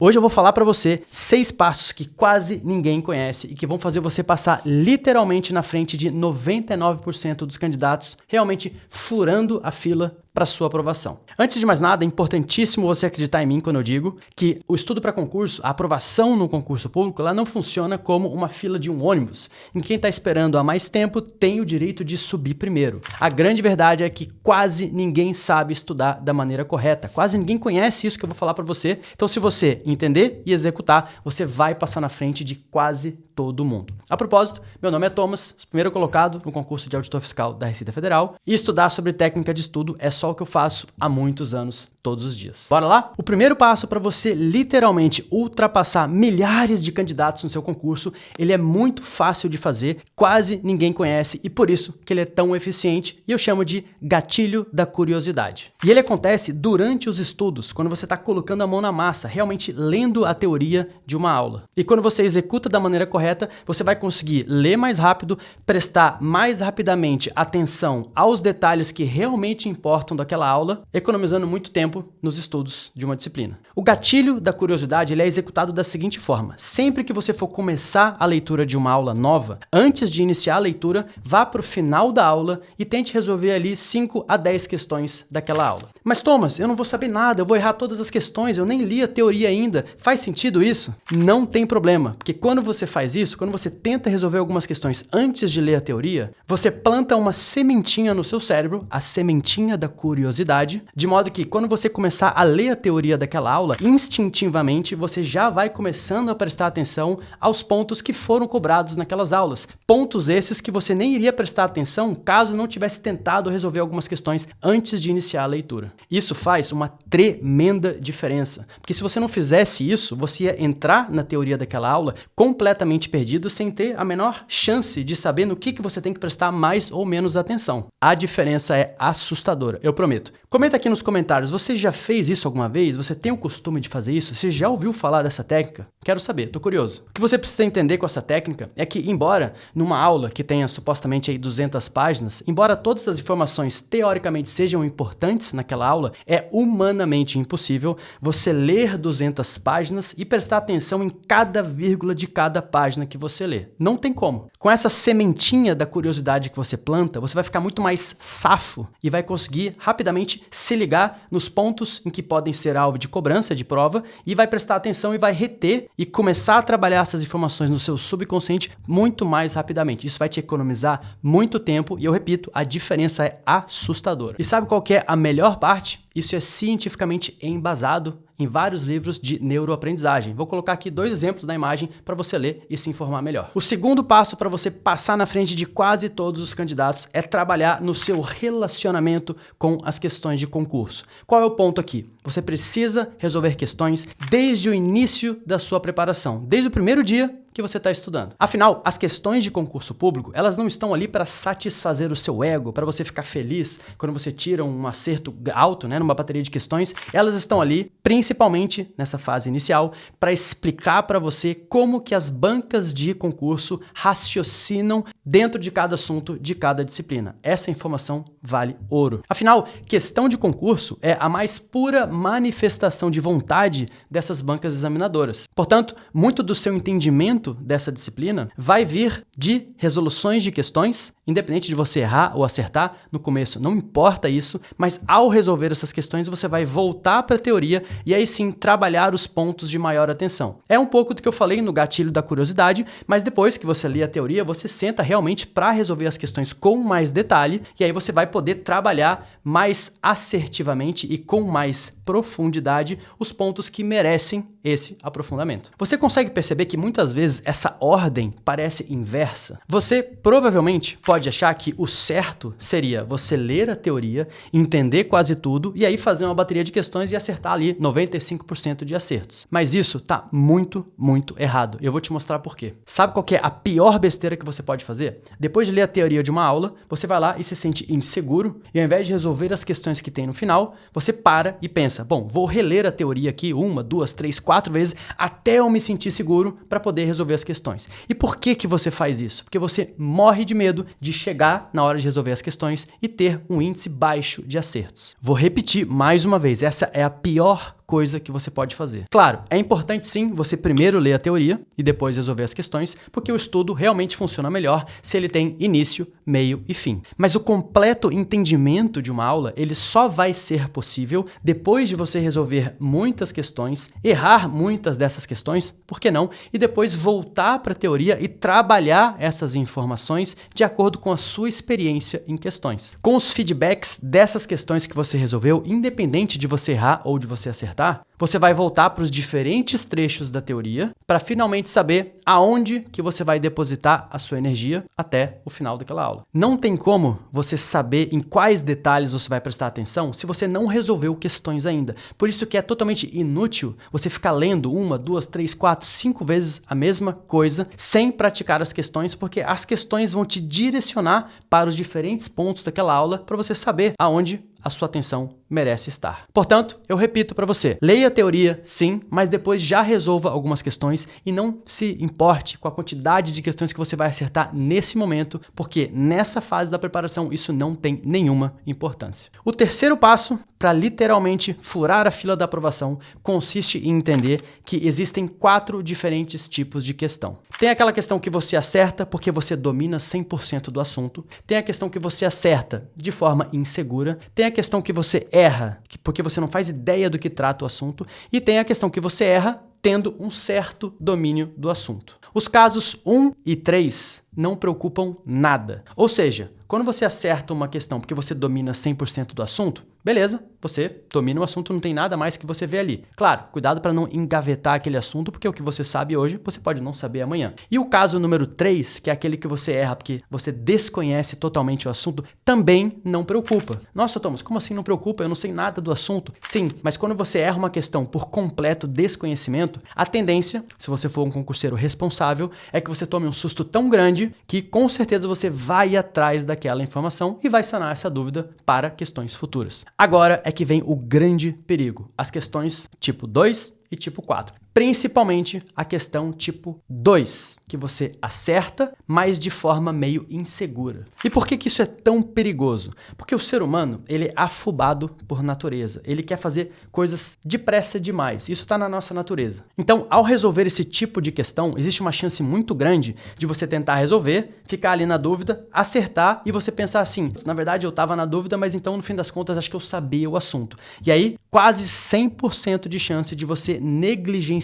Hoje eu vou falar para você 6 passos que quase ninguém conhece e que vão fazer você passar literalmente na frente de 99% dos candidatos, realmente furando a fila para sua aprovação. Antes de mais nada, é importantíssimo você acreditar em mim quando eu digo que o estudo para concurso, a aprovação no concurso público, ela não funciona como uma fila de um ônibus, em que quem está esperando há mais tempo tem o direito de subir primeiro. A grande verdade é que quase ninguém sabe estudar da maneira correta, quase ninguém conhece isso que eu vou falar para você. Então, se você entender e executar, você vai passar na frente de quase todo mundo. A propósito, meu nome é Thomas, primeiro colocado no concurso de auditor fiscal da Receita Federal, e estudar sobre técnica de estudo é só o que eu faço há muitos anos, todos os dias. Bora lá? O primeiro passo para você literalmente ultrapassar milhares de candidatos no seu concurso, ele é muito fácil de fazer, quase ninguém conhece e por isso que ele é tão eficiente e eu chamo de gatilho da curiosidade. E ele acontece durante os estudos, quando você está colocando a mão na massa, realmente lendo a teoria de uma aula. E quando você executa da maneira correta, você vai conseguir ler mais rápido, prestar mais rapidamente atenção aos detalhes que realmente importam daquela aula, economizando muito tempo nos estudos de uma disciplina. O gatilho da curiosidade ele é executado da seguinte forma: sempre que você for começar a leitura de uma aula nova, antes de iniciar a leitura, vá para o final da aula e tente resolver ali 5 a 10 questões daquela aula. Mas Thomas, eu não vou saber nada, eu vou errar todas as questões, eu nem li a teoria ainda. Faz sentido isso? Não tem problema, porque quando você faz isso, quando você tenta resolver algumas questões antes de ler a teoria, você planta uma sementinha no seu cérebro, a sementinha da curiosidade, de modo que quando você começar a ler a teoria daquela aula, instintivamente você já vai começando a prestar atenção aos pontos que foram cobrados naquelas aulas. Pontos esses que você nem iria prestar atenção caso não tivesse tentado resolver algumas questões antes de iniciar a leitura. Isso faz uma tremenda diferença, porque se você não fizesse isso, você ia entrar na teoria daquela aula completamente perdido, sem ter a menor chance de saber no que você tem que prestar mais ou menos atenção. A diferença é assustadora, eu prometo. Comenta aqui nos comentários, você já fez isso alguma vez? Você tem o costume de fazer isso? Você já ouviu falar dessa técnica? Quero saber, tô curioso. O que você precisa entender com essa técnica é que, embora numa aula que tenha supostamente aí 200 páginas, embora todas as informações teoricamente sejam importantes naquela aula, é humanamente impossível você ler 200 páginas e prestar atenção em cada vírgula de cada página que você lê. Não tem como. Com essa sementinha da curiosidade que você planta, você vai ficar muito mais safo e vai conseguir rapidamente se ligar nos pontos em que podem ser alvo de cobrança de prova e vai prestar atenção e vai reter e começar a trabalhar essas informações no seu subconsciente muito mais rapidamente. Isso vai te economizar muito tempo e eu repito, a diferença é assustadora. E sabe qual que é a melhor parte? Isso é cientificamente embasado em vários livros de neuroaprendizagem. Vou colocar aqui 2 exemplos na imagem para você ler e se informar melhor. O segundo passo para você passar na frente de quase todos os candidatos é trabalhar no seu relacionamento com as questões de concurso. Qual é o ponto aqui? Você precisa resolver questões desde o início da sua preparação, desde o primeiro dia que você está estudando. Afinal, as questões de concurso público, elas não estão ali para satisfazer o seu ego, para você ficar feliz quando você tira um acerto alto, numa bateria de questões. Elas estão ali, principalmente nessa fase inicial, para explicar para você como que as bancas de concurso raciocinam dentro de cada assunto, de cada disciplina. Essa informação vale ouro. Afinal, questão de concurso é a mais pura manifestação de vontade dessas bancas examinadoras. Portanto, muito do seu entendimento dessa disciplina vai vir de resoluções de questões, independente de você errar ou acertar no começo, não importa isso, mas ao resolver essas questões você vai voltar para a teoria e aí sim trabalhar os pontos de maior atenção. É um pouco do que eu falei no gatilho da curiosidade, mas depois que você lê a teoria, você senta realmente para resolver as questões com mais detalhe e aí você vai poder trabalhar mais assertivamente e com mais profundidade os pontos que merecem esse aprofundamento. Você consegue perceber que muitas vezes essa ordem parece inversa? Você provavelmente pode achar que o certo seria você ler a teoria, entender quase tudo e aí fazer uma bateria de questões e acertar ali 95% de acertos. Mas isso tá muito, muito errado. Eu vou te mostrar por quê. Sabe qual que é a pior besteira que você pode fazer? Depois de ler a teoria de uma aula, você vai lá e se sente inseguro e ao invés de resolver as questões que tem no final, você para e pensa, bom, vou reler a teoria aqui 1, 2, 3, 4 vezes até eu me sentir seguro para poder resolver as questões. E por que que você faz isso? Porque você morre de medo de chegar na hora de resolver as questões e ter um índice baixo de acertos. Vou repetir mais uma vez, essa é a pior coisa que você pode fazer. Claro, é importante sim você primeiro ler a teoria e depois resolver as questões, porque o estudo realmente funciona melhor se ele tem início, meio e fim. Mas o completo entendimento de uma aula, ele só vai ser possível depois de você resolver muitas questões, errar muitas dessas questões, por que não? E depois voltar para a teoria e trabalhar essas informações de acordo com a sua experiência em questões. Com os feedbacks dessas questões que você resolveu, independente de você errar ou de você acertar, você vai voltar para os diferentes trechos da teoria para finalmente saber aonde que você vai depositar a sua energia até o final daquela aula. Não tem como você saber em quais detalhes você vai prestar atenção se você não resolveu questões ainda. Por isso que é totalmente inútil você ficar lendo 1, 2, 3, 4, 5 vezes a mesma coisa sem praticar as questões, porque as questões vão te direcionar para os diferentes pontos daquela aula para você saber aonde a sua atenção merece estar. Portanto, eu repito para você, leia a teoria, sim, mas depois já resolva algumas questões e não se importe com a quantidade de questões que você vai acertar nesse momento, porque nessa fase da preparação isso não tem nenhuma importância. O terceiro passo para literalmente furar a fila da aprovação consiste em entender que existem 4 diferentes tipos de questão. Tem aquela questão que você acerta porque você domina 100% do assunto, tem a questão que você acerta de forma insegura, tem a questão que você erra porque você não faz ideia do que trata o assunto, e tem a questão que você erra tendo um certo domínio do assunto. Os casos 1 e 3 não preocupam nada. Ou seja, quando você acerta uma questão porque você domina 100% do assunto, beleza, você domina o assunto, não tem nada mais que você vê ali. Claro, cuidado para não engavetar aquele assunto, porque o que você sabe hoje, você pode não saber amanhã. E o caso número 3, que é aquele que você erra porque você desconhece totalmente o assunto, também não preocupa. Nossa, Thomas, como assim não preocupa? Eu não sei nada do assunto. Sim, mas quando você erra uma questão por completo desconhecimento, a tendência, se você for um concurseiro responsável, é que você tome um susto tão grande que com certeza você vai atrás daquela informação e vai sanar essa dúvida para questões futuras. Agora é que vem o grande perigo, as questões tipo 2 e tipo 4. Principalmente a questão tipo 2, que você acerta, mas de forma meio insegura. E por que isso é tão perigoso? Porque o ser humano, ele é afobado por natureza. Ele quer fazer coisas depressa demais. Isso está na nossa natureza. Então, ao resolver esse tipo de questão, existe uma chance muito grande de você tentar resolver, ficar ali na dúvida, acertar e você pensar assim, na verdade eu estava na dúvida, mas então no fim das contas acho que eu sabia o assunto. E aí, quase 100% de chance de você negligenciar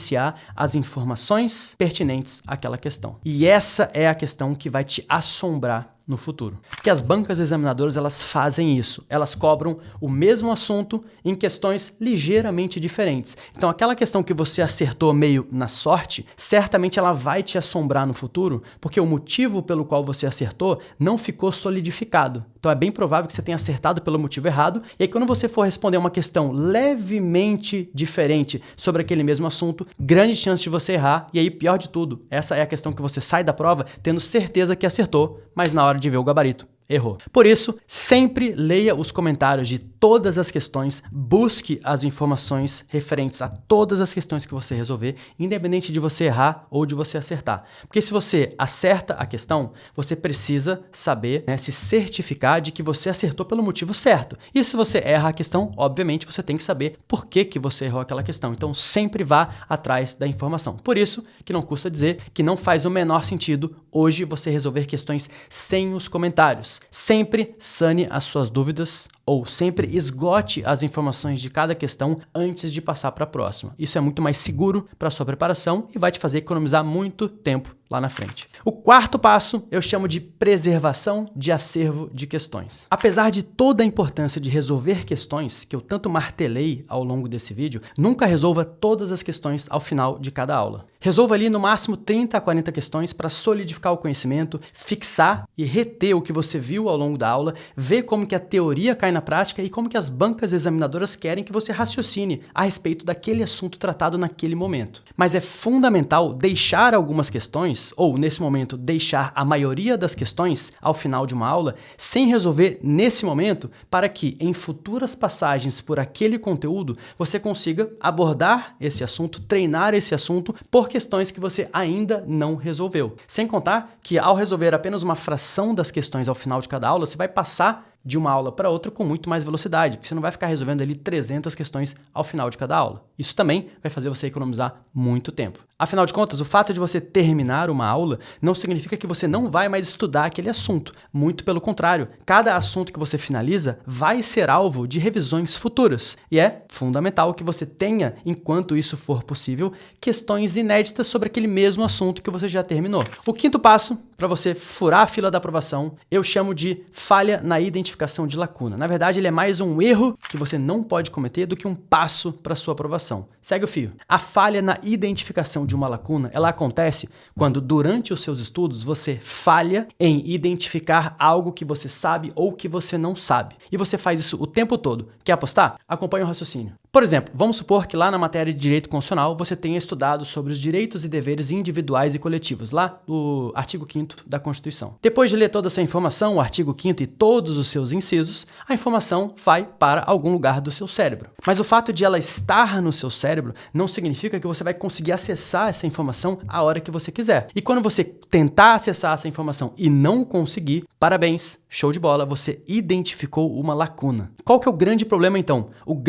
as informações pertinentes àquela questão. E essa é a questão que vai te assombrar no futuro. Porque as bancas examinadoras, elas fazem isso. Elas cobram o mesmo assunto em questões ligeiramente diferentes. Então, aquela questão que você acertou meio na sorte, certamente ela vai te assombrar no futuro, porque o motivo pelo qual você acertou não ficou solidificado. Então, é bem provável que você tenha acertado pelo motivo errado, e aí quando você for responder uma questão levemente diferente sobre aquele mesmo assunto, grande chance de você errar, e aí, pior de tudo, essa é a questão que você sai da prova tendo certeza que acertou, mas na hora de ver o gabarito, errou. Por isso, sempre leia os comentários de todas as questões, busque as informações referentes a todas as questões que você resolver, independente de você errar ou de você acertar. Porque se você acerta a questão, você precisa saber, se certificar de que você acertou pelo motivo certo. E se você erra a questão, obviamente você tem que saber por que você errou aquela questão. Então sempre vá atrás da informação. Por isso que não custa dizer que não faz o menor sentido hoje você resolver questões sem os comentários. Sempre sane as suas dúvidas ou sempre esgote as informações de cada questão antes de passar para a próxima. Isso é muito mais seguro para a sua preparação e vai te fazer economizar muito tempo lá na frente. O quarto passo eu chamo de preservação de acervo de questões. Apesar de toda a importância de resolver questões, que eu tanto martelei ao longo desse vídeo, nunca resolva todas as questões ao final de cada aula. Resolva ali no máximo 30 a 40 questões para solidificar o conhecimento, fixar e reter o que você viu ao longo da aula, ver como que a teoria cai na prática e como que as bancas examinadoras querem que você raciocine a respeito daquele assunto tratado naquele momento. Mas é fundamental deixar algumas questões, ou nesse momento deixar a maioria das questões ao final de uma aula, sem resolver nesse momento, para que em futuras passagens por aquele conteúdo você consiga abordar esse assunto, treinar esse assunto por questões que você ainda não resolveu. Sem contar que ao resolver apenas uma fração das questões ao final de cada aula, você vai passar de uma aula para outra com muito mais velocidade, porque você não vai ficar resolvendo ali 300 questões ao final de cada aula. Isso também vai fazer você economizar muito tempo. Afinal de contas, o fato de você terminar uma aula não significa que você não vai mais estudar aquele assunto. Muito pelo contrário, cada assunto que você finaliza vai ser alvo de revisões futuras. E é fundamental que você tenha, enquanto isso for possível, questões inéditas sobre aquele mesmo assunto que você já terminou. O quinto passo, para você furar a fila da aprovação, eu chamo de falha na identificação de lacuna. Na verdade, ele é mais um erro que você não pode cometer do que um passo para sua aprovação. Segue o fio. A falha na identificação de uma lacuna, ela acontece quando durante os seus estudos você falha em identificar algo que você sabe ou que você não sabe. E você faz isso o tempo todo. Quer apostar? Acompanhe o raciocínio. Por exemplo, vamos supor que lá na matéria de Direito Constitucional você tenha estudado sobre os direitos e deveres individuais e coletivos, lá do artigo 5º da Constituição. Depois de ler toda essa informação, o artigo 5º e todos os seus incisos, a informação vai para algum lugar do seu cérebro. Mas o fato de ela estar no seu cérebro não significa que você vai conseguir acessar essa informação a hora que você quiser. E quando você tentar acessar essa informação e não conseguir, parabéns, show de bola, você identificou uma lacuna. Qual que é o grande problema então? O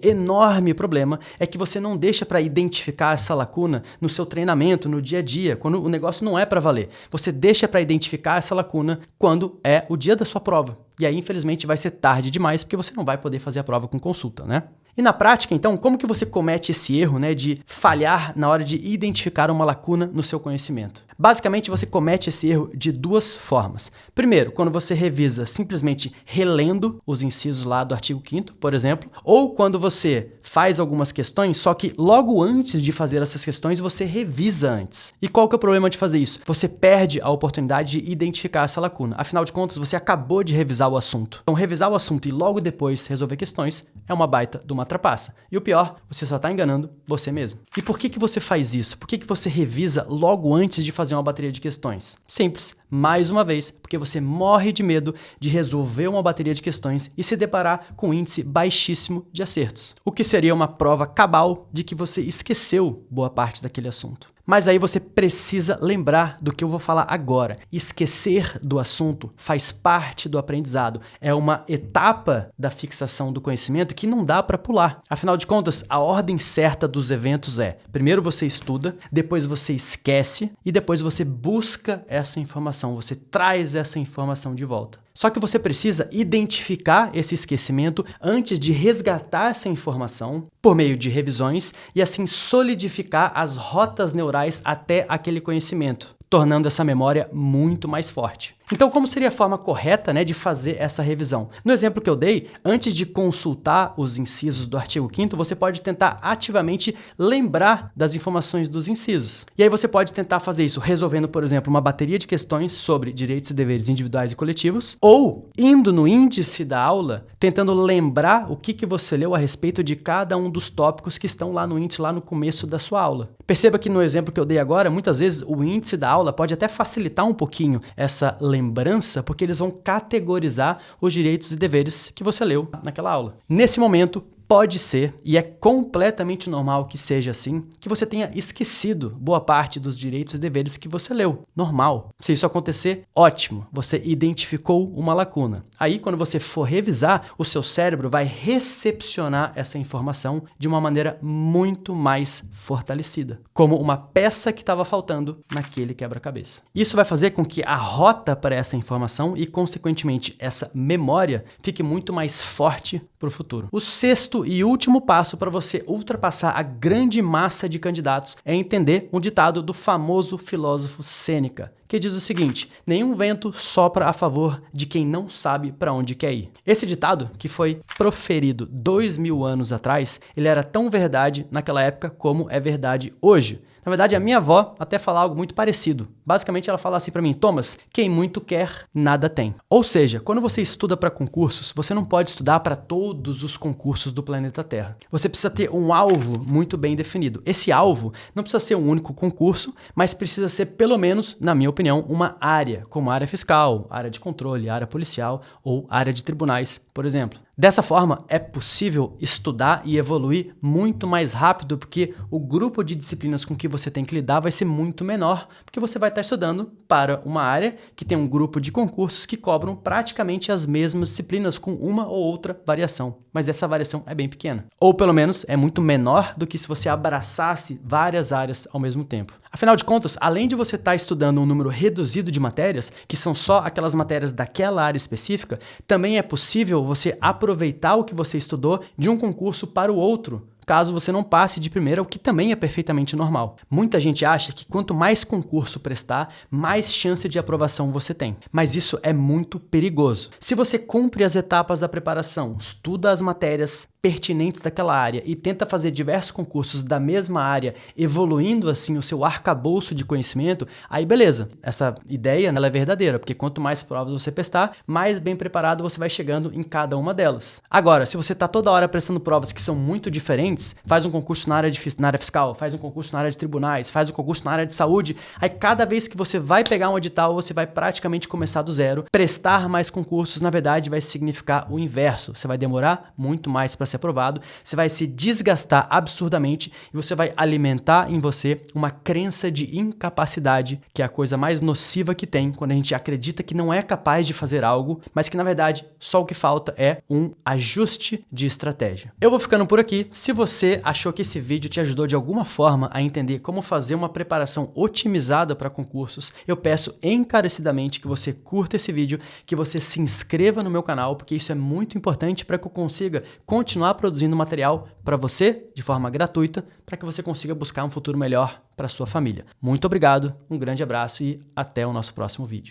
enorme problema é que você não deixa para identificar essa lacuna no seu treinamento, no dia a dia, quando o negócio não é para valer. Você deixa para identificar essa lacuna quando é o dia da sua prova. E aí, infelizmente, vai ser tarde demais, porque você não vai poder fazer a prova com consulta, né? E na prática, então, como que você comete esse erro, né, de falhar na hora de identificar uma lacuna no seu conhecimento? Basicamente, você comete esse erro de duas formas. Primeiro, quando você revisa simplesmente relendo os incisos lá do artigo 5º, por exemplo, ou quando você faz algumas questões, só que logo antes de fazer essas questões, você revisa antes. E qual que é o problema de fazer isso? Você perde a oportunidade de identificar essa lacuna. Afinal de contas, você acabou de revisar o assunto. Então, revisar o assunto e logo depois resolver questões é uma baita de uma trapaça. E o pior, você só está enganando você mesmo. E por que você faz isso? Por que você revisa logo antes de fazer uma bateria de questões? Simples. Mais uma vez, porque você morre de medo de resolver uma bateria de questões e se deparar com um índice baixíssimo de acertos. O que seria uma prova cabal de que você esqueceu boa parte daquele assunto. Mas aí você precisa lembrar do que eu vou falar agora. Esquecer do assunto faz parte do aprendizado. É uma etapa da fixação do conhecimento que não dá para pular. Afinal de contas, a ordem certa dos eventos é: primeiro você estuda, depois você esquece e depois você busca essa informação, você traz essa informação de volta. Só que você precisa identificar esse esquecimento antes de resgatar essa informação por meio de revisões e assim solidificar as rotas neurais até aquele conhecimento, tornando essa memória muito mais forte. Então, como seria a forma correta, né, de fazer essa revisão? No exemplo que eu dei, antes de consultar os incisos do artigo 5º, você pode tentar ativamente lembrar das informações dos incisos. E aí você pode tentar fazer isso resolvendo, por exemplo, uma bateria de questões sobre direitos e deveres individuais e coletivos, ou indo no índice da aula, tentando lembrar o que você leu a respeito de cada um dos tópicos que estão lá no índice, lá no começo da sua aula. Perceba que no exemplo que eu dei agora, muitas vezes o índice da aula pode até facilitar um pouquinho essa lembrança, porque eles vão categorizar os direitos e deveres que você leu naquela aula. Nesse momento, pode ser, e é completamente normal que seja assim, que você tenha esquecido boa parte dos direitos e deveres que você leu. Normal. Se isso acontecer, ótimo. Você identificou uma lacuna. Aí, quando você for revisar, o seu cérebro vai recepcionar essa informação de uma maneira muito mais fortalecida, como uma peça que estava faltando naquele quebra-cabeça. Isso vai fazer com que a rota para essa informação e, consequentemente, essa memória fique muito mais forte para o futuro. O sexto e último passo para você ultrapassar a grande massa de candidatos é entender um ditado do famoso filósofo Sêneca, que diz o seguinte: nenhum vento sopra a favor de quem não sabe para onde quer ir. Esse ditado, que foi proferido 2000 anos atrás, ele era tão verdade naquela época como é verdade hoje. Na verdade, a minha avó até fala algo muito parecido. Basicamente, ela fala assim para mim: Thomas, quem muito quer, nada tem. Ou seja, quando você estuda para concursos, você não pode estudar para todos os concursos do planeta Terra. Você precisa ter um alvo muito bem definido. Esse alvo não precisa ser um único concurso, mas precisa ser, pelo menos, na minha opinião, uma área, como área fiscal, área de controle, área policial ou área de tribunais, por exemplo. Dessa forma, é possível estudar e evoluir muito mais rápido, porque o grupo de disciplinas com que você tem que lidar vai ser muito menor, porque você vai estar estudando para uma área que tem um grupo de concursos que cobram praticamente as mesmas disciplinas com uma ou outra variação, mas essa variação é bem pequena. Ou pelo menos é muito menor do que se você abraçasse várias áreas ao mesmo tempo. Afinal de contas, além de você estar estudando um número reduzido de matérias, que são só aquelas matérias daquela área específica, também é possível você aproveitar o que você estudou de um concurso para o outro, caso você não passe de primeira, o que também é perfeitamente normal. Muita gente acha que quanto mais concurso prestar, mais chance de aprovação você tem. Mas isso é muito perigoso. Se você cumpre as etapas da preparação, estuda as matérias pertinentes daquela área e tenta fazer diversos concursos da mesma área, evoluindo assim o seu arcabouço de conhecimento, aí beleza. Essa ideia ela é verdadeira, porque quanto mais provas você prestar, mais bem preparado você vai chegando em cada uma delas. Agora, se você está toda hora prestando provas que são muito diferentes, faz um concurso na área fiscal, faz um concurso na área de tribunais, faz um concurso na área de saúde, aí cada vez que você vai pegar um edital, você vai praticamente começar do zero. Prestar mais concursos, na verdade, vai significar o inverso. Você vai demorar muito mais para ser aprovado, você vai se desgastar absurdamente e você vai alimentar em você uma crença de incapacidade, que é a coisa mais nociva que tem quando a gente acredita que não é capaz de fazer algo, mas que na verdade só o que falta é um ajuste de estratégia. Eu vou ficando por aqui. Se você achou que esse vídeo te ajudou de alguma forma a entender como fazer uma preparação otimizada para concursos, eu peço encarecidamente que você curta esse vídeo, que você se inscreva no meu canal, porque isso é muito importante para que eu consiga continuar produzindo material para você de forma gratuita, para que você consiga buscar um futuro melhor para sua família. Muito obrigado, um grande abraço e até o nosso próximo vídeo.